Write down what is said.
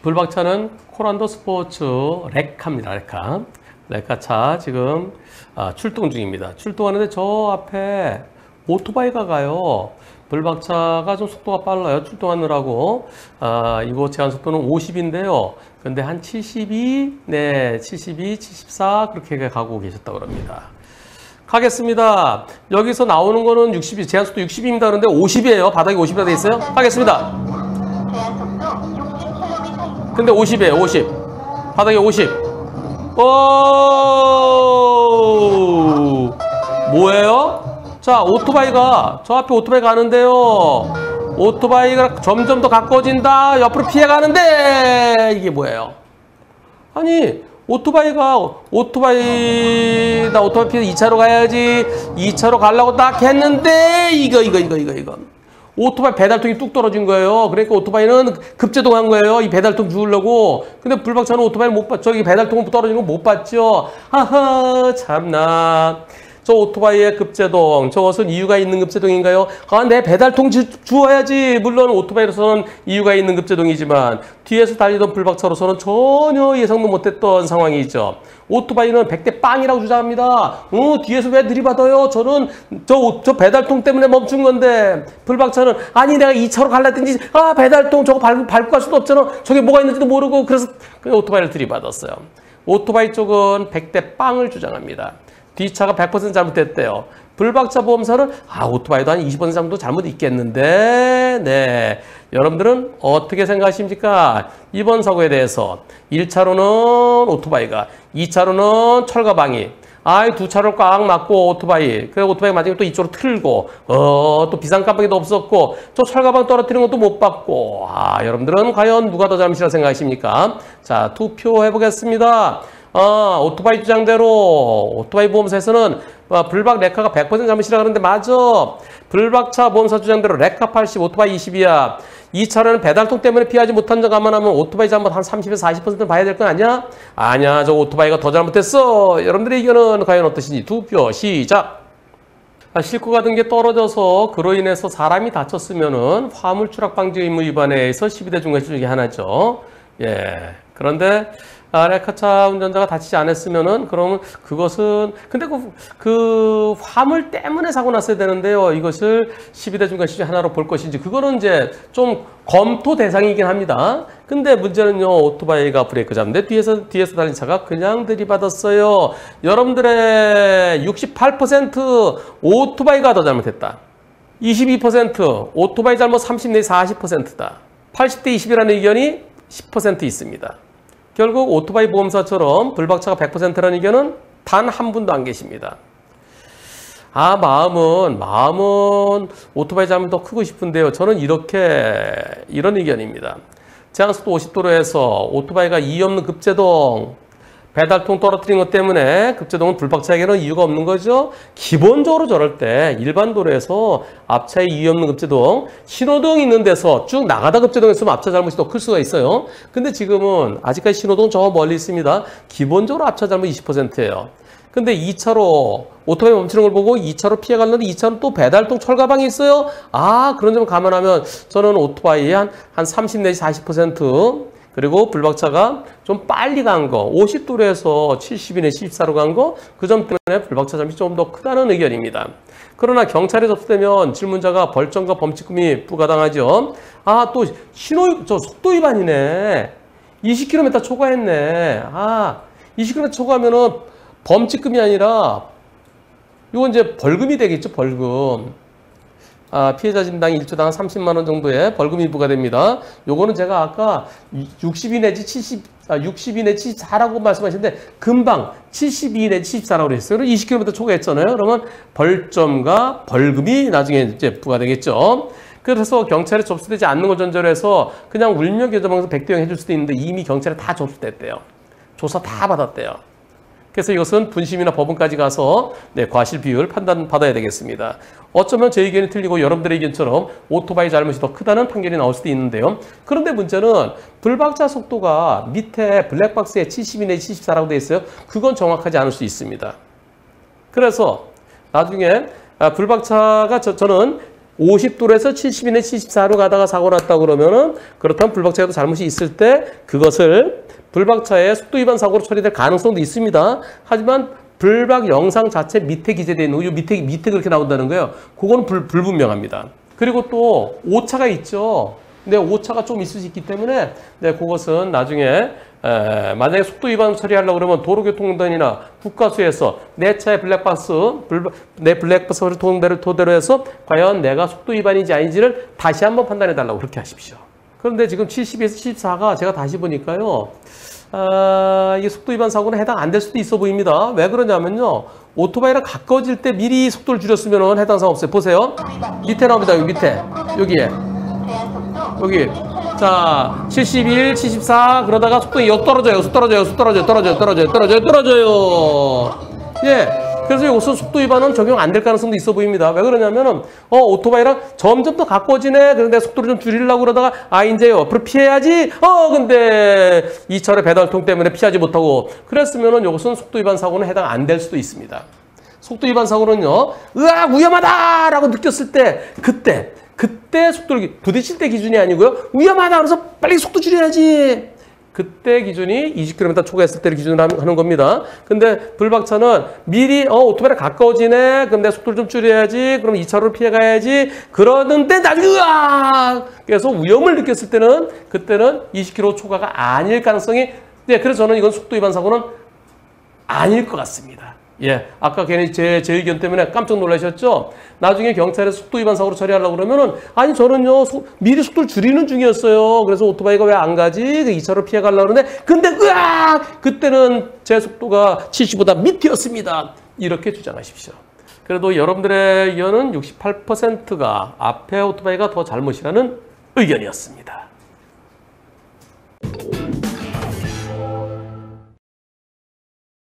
불박차는 코란도 스포츠 레카입니다. 레카차 지금 출동 중입니다. 출동하는데 저 앞에 오토바이가 가요. 불박차가 좀 속도가 빨라요. 출동하느라고. 이거 제한 속도는 50인데요. 근데 한 72, 74 그렇게 가고 계셨다고 합니다. 가겠습니다. 여기서 나오는 거는 60, 제한 속도 60입니다. 그런데 50이에요. 바닥이 50이라 돼 있어요. 가겠습니다. 근데 50이에요. 50. 바닥에 50. 오! 뭐예요? 자, 오토바이가 저 앞에 오토바이 가는데요. 오토바이가 점점 더 가까워진다. 옆으로 피해가는데 이게 뭐예요? 아니 오토바이가 나 오토바이 피해서 2차로 가야지. 2차로 가려고 딱 했는데 이거 오토바이 배달통이 뚝 떨어진 거예요. 그러니까 오토바이는 급제동한 거예요. 이 배달통 주우려고. 근데 불박차는 오토바이를 못 봤죠. 저기 배달통 떨어지는 거 못 봤죠. 하하 참나. 저 오토바이의 급제동, 저것은 이유가 있는 급제동인가요? 내 배달통 주워야지. 물론 오토바이로서는 이유가 있는 급제동이지만 뒤에서 달리던 불박차로서는 전혀 예상도 못했던 상황이죠. 오토바이는 100대 빵이라고 주장합니다. 뒤에서 왜 들이받아요? 저는 저 배달통 때문에 멈춘 건데. 불박차는 아니 내가 2차로 갈라든지 배달통 저거 밟고 갈 수도 없잖아. 저게 뭐가 있는지도 모르고 그래서 그냥 오토바이를 들이받았어요. 오토바이 쪽은 100대 빵을 주장합니다. 뒷차가 100% 잘못됐대요. 불박차 보험사는 오토바이도 한 20% 정도 잘못 있겠는데 네. 여러분들은 어떻게 생각하십니까? 이번 사고에 대해서 1차로는 오토바이가 2차로는 철가방이 두 차로를 꽉 막고 오토바이 그래 오토바이 마지막에 또 이쪽으로 틀고 또 비상깜빡이도 없었고 저 철가방 떨어뜨리는 것도 못 받고 여러분들은 과연 누가 더 잘못이라고 생각하십니까? 자 투표해 보겠습니다. 오토바이 주장대로 오토바이 보험사에서는 불박 레카가 100% 잘못이라고 하는데 맞아. 불박차 보험사 주장대로 레카 80, 오토바이 20이야. 이 차로는 배달통 때문에 피하지 못한 점 감안하면 오토바이 잘못 한 30에서 40%는 봐야 될 건 아니야? 아니야, 저 오토바이가 더 잘못했어. 여러분들의 의견은 과연 어떠신지 투표 시작. 싣고 가던 게 떨어져서 그로 인해서 사람이 다쳤으면은 화물 추락 방지 의무 위반에 의해서 12대 중과실 중에 하나죠. 예. 그런데 레카차 운전자가 다치지 않았으면은 그러면 그것은 근데 그 화물 때문에 사고 났어야 되는데요. 이것을 12대 중과실 중 하나로 볼 것인지 그거는 이제 좀 검토 대상이긴 합니다. 근데 문제는요. 오토바이가 브레이크 잡는데 뒤에서 달린 차가 그냥 들이받았어요. 여러분들의 68% 오토바이가 더 잘못했다. 22% 오토바이 잘못 30 내지 40%다. 80대 20이라는 의견이 10% 있습니다. 결국 오토바이 보험사처럼 불박차가 100%라는 의견은 단 한 분도 안 계십니다. 마음은 오토바이 잘못 더 크고 싶은데요. 저는 이런 의견입니다. 제한속도 50도로에서 오토바이가 이유 없는 급제동, 배달통 떨어뜨린 것 때문에 급제동은 불박차에게는 이유가 없는 거죠. 기본적으로 저럴 때 일반 도로에서 앞차에 이유 없는 급제동, 신호등 있는 데서 쭉 나가다 급제동했으면 앞차 잘못이 더 클 수가 있어요. 근데 지금은 아직까지 신호등 저 멀리 있습니다. 기본적으로 앞차 잘못 20%예요. 근데 2차로 오토바이 멈추는 걸 보고 2차로 피해가려는데 2차로 또 배달통 철가방이 있어요. 그런 점을 감안하면 저는 오토바이의 한 30 내지 40% 그리고 불박차가 좀 빨리 간 거, 50도로에서 72내 74로 간 거, 그 점 때문에 불박차 잘못이 좀 더 크다는 의견입니다. 그러나 경찰에 접수되면 질문자가 벌점과 범칙금이 부과당하죠. 또 속도 위반이네. 20km 초과했네. 20km 초과하면은 범칙금이 아니라 이건 이제 벌금이 되겠죠, 벌금. 피해자 진당 1초당 30만 원 정도의 벌금이 부과됩니다. 요거는 제가 아까 62 내지 62 내지 74라고 말씀하셨는데 금방 72 내지 74라고 그랬어요. 20km 초과했잖아요. 그러면 벌점과 벌금이 나중에 이제 부과되겠죠. 그래서 경찰에 접수되지 않는 걸 전제로 해서 그냥 울며 겨자먹어서 백대형 해줄 수도 있는데 이미 경찰에 다 접수됐대요. 조사 다 받았대요. 그래서 이것은 분심이나 법원까지 가서 과실 비율 판단받아야 되겠습니다. 어쩌면 제 의견이 틀리고 여러분들의 의견처럼 오토바이 잘못이 더 크다는 판결이 나올 수도 있는데요. 그런데 문제는 불박차 속도가 밑에 블랙박스에 72 내지 74라고 되어 있어요. 그건 정확하지 않을 수 있습니다. 그래서 나중에 불박차가 저는 50도로에서 70이나 74로 가다가 사고 났다 그러면은 그렇다면 불박차에도 잘못이 있을 때 그것을 불박차의 속도 위반 사고로 처리될 가능성도 있습니다. 하지만 불박 영상 자체 밑에 기재되어 있는 거, 밑에 그렇게 나온다는 거예요. 그거는 불분명합니다. 그리고 또 오차가 있죠. 근데 오차가 좀 있을 수 있기 때문에 그것은 나중에 만약에 속도 위반 처리하려고 그러면 도로교통단이나 국가수에서 내 차의 내 블랙박스를 토대로 해서 과연 내가 속도 위반인지 아닌지를 다시 한번 판단해 달라고 그렇게 하십시오. 그런데 지금 72에서 74가 제가 다시 보니까요. 이게 속도 위반 사고는 해당 안 될 수도 있어 보입니다. 왜 그러냐면요. 오토바이랑 가까워질 때 미리 속도를 줄였으면 해당 사고 없어요. 보세요. 밑에 나옵니다. 여기 밑에. 여기에. 여기. 자, 71, 74 그러다가 속도가 역 떨어져요. 떨어져요. 예. 그래서 이것은 속도 위반은 적용 안 될 가능성도 있어 보입니다. 왜 그러냐면은 오토바이랑 점점 더 가까워지네. 그런데 속도를 좀 줄이려고 그러다가 이제 옆으로 피해야지. 근데 이 차의 배달통 때문에 피하지 못하고 그랬으면은 이것은 속도 위반 사고는 해당 안 될 수도 있습니다. 속도 위반 사고는요. 으악 위험하다라고 느꼈을 때 그때 속도를 부딪힐 때 기준이 아니고요. 위험하다 그래서 빨리 속도 줄여야지. 그때 기준이 20km 초과했을 때를 기준으로 하는 겁니다. 근데 불박차는 미리 오토바이랑 가까워지네. 그럼 내 속도를 좀 줄여야지. 그럼 2차로를 피해가야지. 그러는데 나중에 그래서 위험을 느꼈을 때는 그때는 20km 초과가 아닐 가능성이 그래서 저는 이건 속도 위반 사고는 아닐 것 같습니다. 예, 아까 괜히 제 의견 때문에 깜짝 놀라셨죠? 나중에 경찰에서 속도 위반 사고로 처리하려고 그러면은 아니 저는요 미리 속도를 줄이는 중이었어요. 그래서 오토바이가 왜 안 가지? 2차로 피해 가려고 그러는데 근데 그때는 제 속도가 70보다 밑이었습니다. 이렇게 주장하십시오. 그래도 여러분들의 의견은 68%가 앞에 오토바이가 더 잘못이라는 의견이었습니다.